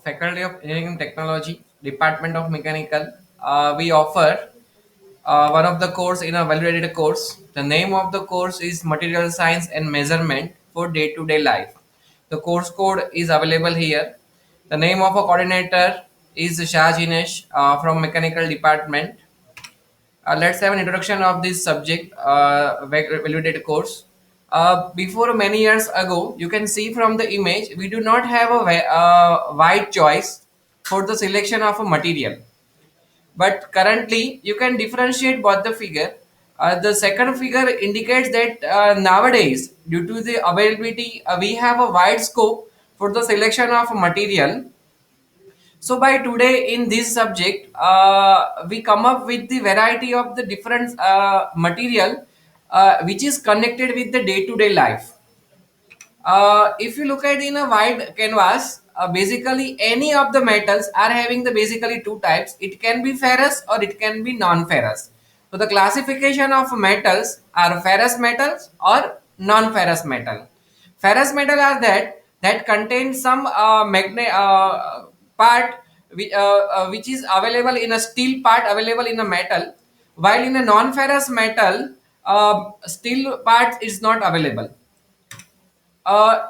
Faculty of Engineering and Technology, Department of Mechanical. We offer one of the course in a validated course. The name of the course is Material Science and Measurement for Day-to-Day Life. The course code is available here. The name of a coordinator is Shah Jinesh from Mechanical Department. Let's have an introduction of this subject, validated course. Before many years ago, you can see from the image, we do not have a wide choice for the selection of a material. But currently, you can differentiate both the figure. The second figure indicates that nowadays, due to the availability, we have a wide scope for the selection of material. So by today in this subject, we come up with the variety of the different material which is connected with the day-to-day life. If you look at in a wide canvas, basically any of the metals are having the basically two types. It can be ferrous or it can be non-ferrous. So the classification of metals are ferrous metals or non-ferrous metal. Ferrous metal are that contain some part which is available in a steel part available in a metal, while in a non-ferrous metal steel part is not available.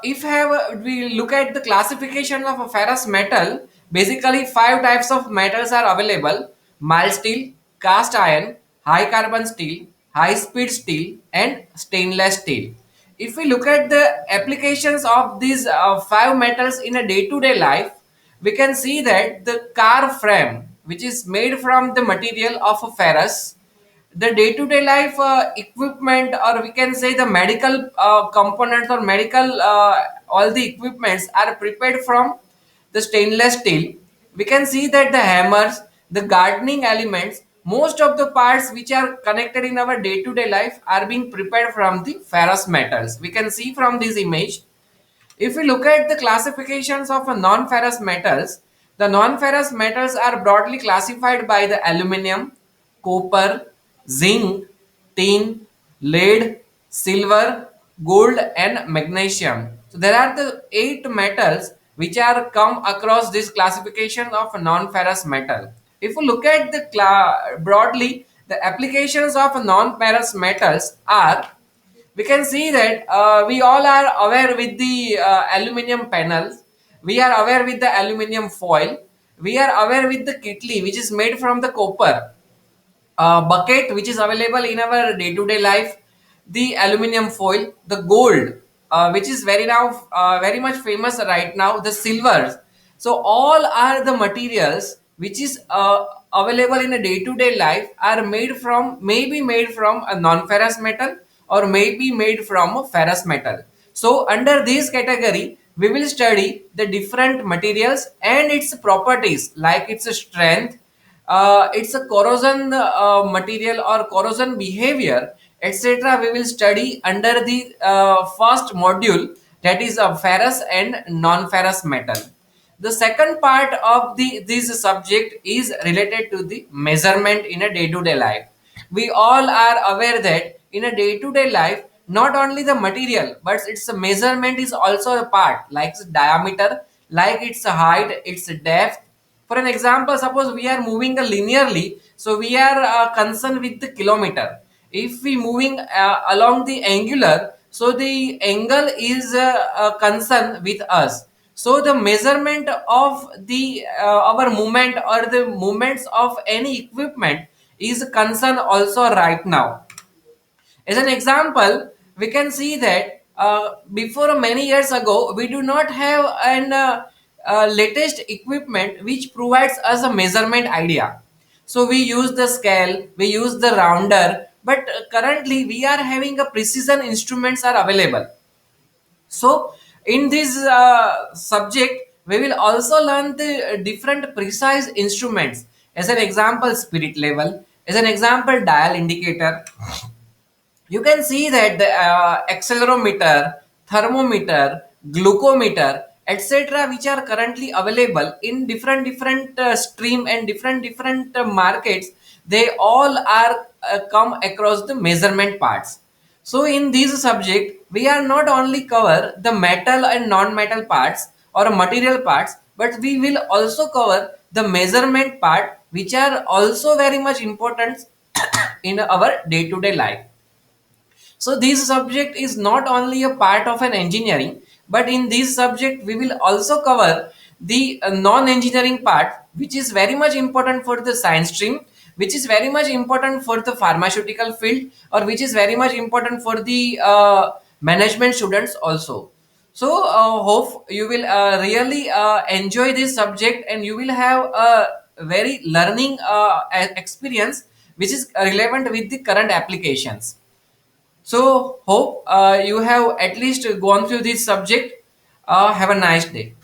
If have we look at the classification of a ferrous metal, basically five types of metals are available: mild steel, cast iron, high carbon steel, high speed steel, and stainless steel. If we look at the applications of these five metals in a day-to-day life, we can see that the car frame, which is made from the material of a ferrous, the day-to-day life equipment, or we can say the medical components or medical all the equipments are prepared from the stainless steel. We can see that the hammers, the gardening elements, most of the parts which are connected in our day-to-day life are being prepared from the ferrous metals. We can see from this image. If we look at the classifications of non-ferrous metals, the non-ferrous metals are broadly classified by the aluminum, copper, zinc, tin, lead, silver, gold, and magnesium. So there are the eight metals which are come across this classification of non-ferrous metal. If we look at the broadly, the applications of non-ferrous metals are, we can see that we all are aware with the aluminum panels, we are aware with the aluminum foil, we are aware with the kitli which is made from the copper, bucket which is available in our day-to-day life, the aluminum foil, the gold which is very much famous right now, the silvers. So all are the materials which is available in a day-to-day life are made from, maybe made from a non-ferrous metal or maybe made from a ferrous metal. So under this category, we will study the different materials and its properties, like its strength, it's a corrosion material or corrosion behavior, etc. We will study under the first module, that is a ferrous and non-ferrous metal. The second part of the this subject is related to the measurement in a day-to-day life. We all are aware that in a day-to-day life, not only the material but its measurement is also a part, like its diameter, like its height, its depth. For an example, suppose we are moving linearly, so we are concerned with the kilometer. If we moving along the angular, so the angle is concerned with us. So the measurement of the our movement or the movements of any equipment is concerned also right now. As an example, we can see that before many years ago, we do not have an latest equipment which provides us a measurement idea. So we use the scale, we use the rounder, but currently we are having a precision instruments are available. So, in this subject, we will also learn the different precise instruments. As an example, spirit level. As an example, dial indicator. You can see that the accelerometer, thermometer, glucometer, etc., which are currently available in different stream and different markets, they all are come across the measurement parts. So in this subject, we are not only cover the metal and non-metal parts or material parts, but we will also cover the measurement part, which are also very much important in our day to day life. So this subject is not only a part of an engineering, but in this subject we will also cover the non-engineering part, which is very much important for the science stream, which is very much important for the pharmaceutical field, or which is very much important for the management students also. So hope you will really enjoy this subject, and you will have a very learning experience which is relevant with the current applications. So hope you have at least gone through this subject. Have a nice day.